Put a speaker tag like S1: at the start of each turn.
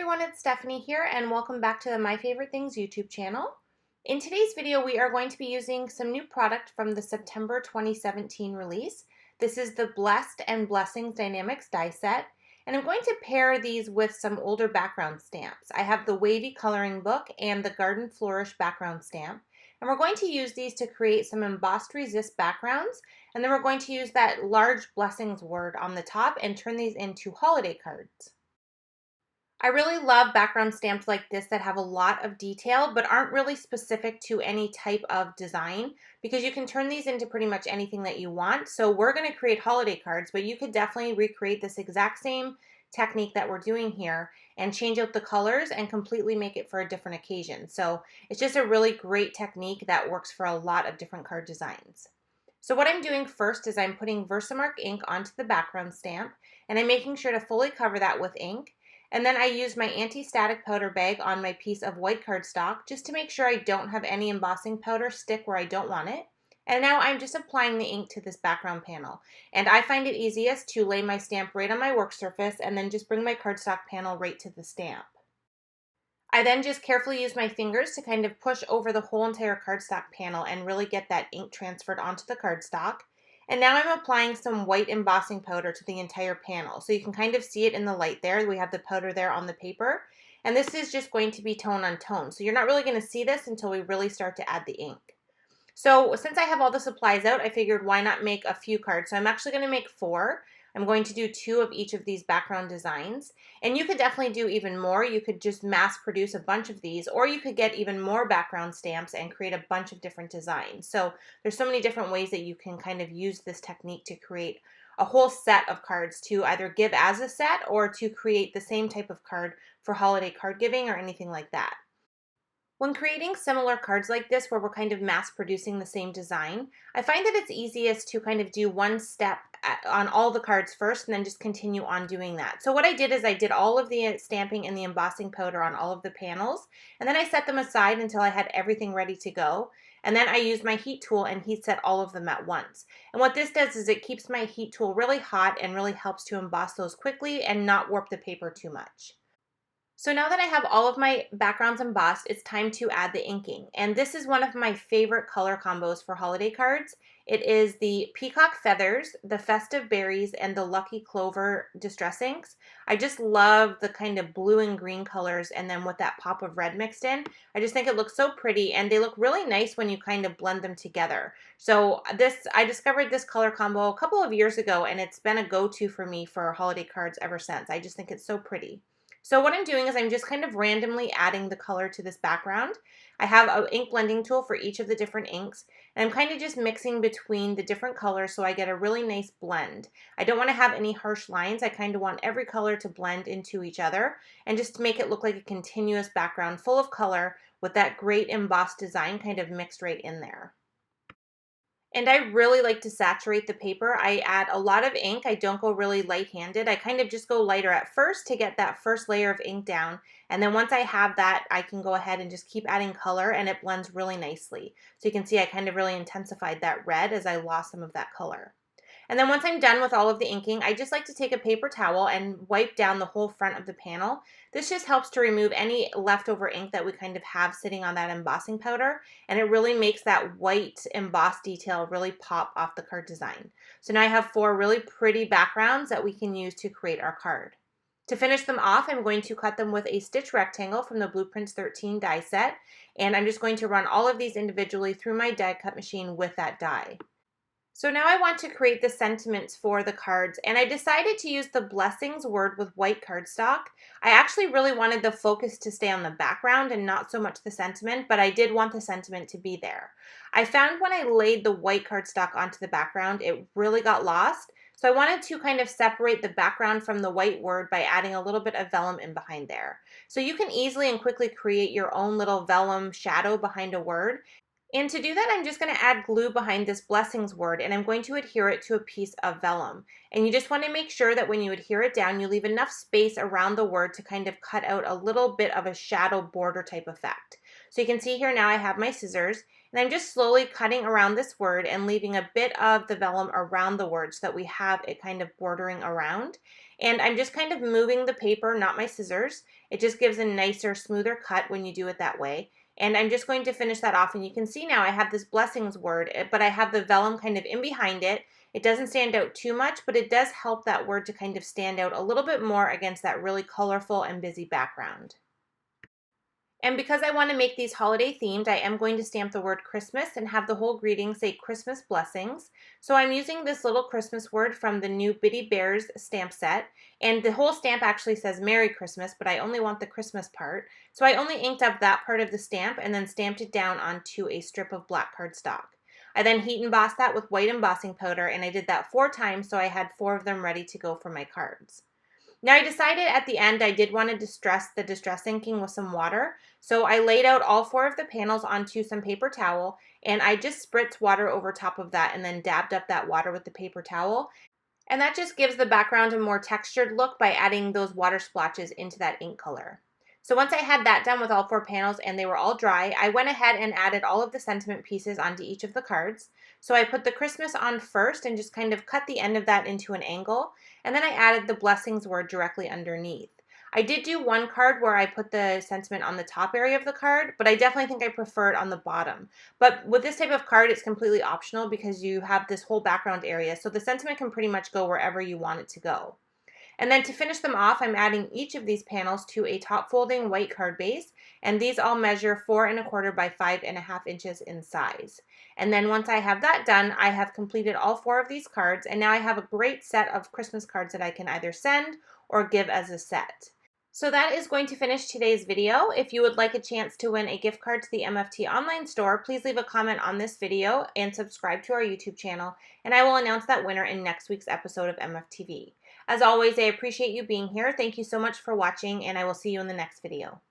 S1: everyone, it's Stephanie here and welcome back to the My Favorite Things YouTube channel. In today's video we are going to be using some new product from the September 2017 release. This is the Blessed and Blessings Dynamics die set, and I'm going to pair these with some older background stamps. I have the Wavy Coloring Book and the Garden Flourish background stamp, and we're going to use these to create some embossed resist backgrounds, and then we're going to use that large blessings word on the top and turn these into holiday cards. I really love background stamps like this that have a lot of detail but aren't really specific to any type of design, because you can turn these into pretty much anything that you want. So we're going to create holiday cards, but you could definitely recreate this exact same technique that we're doing here and change out the colors and completely make it for a different occasion. So it's just a really great technique that works for a lot of different card designs. So what I'm doing first is I'm putting Versamark ink onto the background stamp, and I'm making sure to fully cover that with ink. And then I used my anti-static powder bag on my piece of white cardstock just to make sure I don't have any embossing powder stick where I don't want it. And now I'm just applying the ink to this background panel. And I find it easiest to lay my stamp right on my work surface and then just bring my cardstock panel right to the stamp. I then just carefully use my fingers to kind of push over the whole entire cardstock panel and really get that ink transferred onto the cardstock. And now I'm applying some white embossing powder to the entire panel. So you can kind of see it in the light there. We have the powder there on the paper. And this is just going to be tone on tone. So you're not really going to see this until we really start to add the ink. So since I have all the supplies out, I figured why not make a few cards. So I'm actually going to make 4. I'm going to do 2 of each of these background designs. And you could definitely do even more. You could just mass produce a bunch of these, or you could get even more background stamps and create a bunch of different designs. So there's so many different ways that you can kind of use this technique to create a whole set of cards to either give as a set or to create the same type of card for holiday card giving or anything like that. When creating similar cards like this where we're kind of mass producing the same design, I find that it's easiest to kind of do one step on all the cards first and then just continue on doing that. So what I did is I did all of the stamping and the embossing powder on all of the panels, and then I set them aside until I had everything ready to go. And then I used my heat tool and heat set all of them at once. And what this does is it keeps my heat tool really hot and really helps to emboss those quickly and not warp the paper too much. So now that I have all of my backgrounds embossed, it's time to add the inking. And this is one of my favorite color combos for holiday cards. It is the Peacock Feathers, the Festive Berries, and the Lucky Clover Distress Inks. I just love the kind of blue and green colors, and then with that pop of red mixed in. I just think it looks so pretty, and they look really nice when you kind of blend them together. So I discovered this color combo a couple of years ago, and it's been a go-to for me for holiday cards ever since. I just think it's so pretty. So what I'm doing is I'm just kind of randomly adding the color to this background. I have an ink blending tool for each of the different inks, and I'm kind of just mixing between the different colors so I get a really nice blend. I don't want to have any harsh lines. I kind of want every color to blend into each other and just to make it look like a continuous background full of color with that great embossed design kind of mixed right in there. And I really like to saturate the paper. I add a lot of ink. I don't go really light-handed. I kind of just go lighter at first to get that first layer of ink down. And then once I have that, I can go ahead and just keep adding color, and it blends really nicely. So you can see I kind of really intensified that red as I lost some of that color. And then once I'm done with all of the inking, I just like to take a paper towel and wipe down the whole front of the panel. This just helps to remove any leftover ink that we kind of have sitting on that embossing powder, and it really makes that white embossed detail really pop off the card design. So now I have 4 really pretty backgrounds that we can use to create our card. To finish them off, I'm going to cut them with a stitch rectangle from the Blueprints 13 die set, and I'm just going to run all of these individually through my die cut machine with that die. So now I want to create the sentiments for the cards, and I decided to use the blessings word with white cardstock. I actually really wanted the focus to stay on the background and not so much the sentiment, but I did want the sentiment to be there. I found when I laid the white cardstock onto the background, it really got lost. So I wanted to kind of separate the background from the white word by adding a little bit of vellum in behind there. So you can easily and quickly create your own little vellum shadow behind a word. And to do that, I'm just going to add glue behind this blessings word, and I'm going to adhere it to a piece of vellum. And you just want to make sure that when you adhere it down, you leave enough space around the word to kind of cut out a little bit of a shadow border type effect. So you can see here now I have my scissors, And I'm just slowly cutting around this word and leaving a bit of the vellum around the word so that we have it kind of bordering around. And I'm just kind of moving the paper, not my scissors. It just gives a nicer, smoother cut when you do it that way. And I'm just going to finish that off, and you can see now I have this blessings word, but I have the vellum kind of in behind it. It doesn't stand out too much, but it does help that word to kind of stand out a little bit more against that really colorful and busy background. And because I want to make these holiday themed, I am going to stamp the word Christmas and have the whole greeting say Christmas blessings. So I'm using this little Christmas word from the new Bitty Bears stamp set. And the whole stamp actually says Merry Christmas, but I only want the Christmas part. So I only inked up that part of the stamp and then stamped it down onto a strip of black cardstock. I then heat embossed that with white embossing powder, and I did that 4 times, so I had 4 of them ready to go for my cards. Now I decided at the end I did want to distress the distress inking with some water, so I laid out all 4 of the panels onto some paper towel, and I just spritzed water over top of that and then dabbed up that water with the paper towel. And that just gives the background a more textured look by adding those water splotches into that ink color. So once I had that done with all 4 panels and they were all dry, I went ahead and added all of the sentiment pieces onto each of the cards. So I put the Christmas on first and just kind of cut the end of that into an angle, and then I added the blessings word directly underneath. I did do one card where I put the sentiment on the top area of the card, but I definitely think I prefer it on the bottom. But with this type of card, it's completely optional because you have this whole background area, so the sentiment can pretty much go wherever you want it to go. And then to finish them off, I'm adding each of these panels to a top folding white card base, and these all measure 4 1/4 by 5 1/2 inches in size. And then once I have that done, I have completed all 4 of these cards, and now I have a great set of Christmas cards that I can either send or give as a set. So that is going to finish today's video. If you would like a chance to win a gift card to the MFT online store, please leave a comment on this video and subscribe to our YouTube channel, and I will announce that winner in next week's episode of MFTv. As always, I appreciate you being here. Thank you so much for watching, and I will see you in the next video.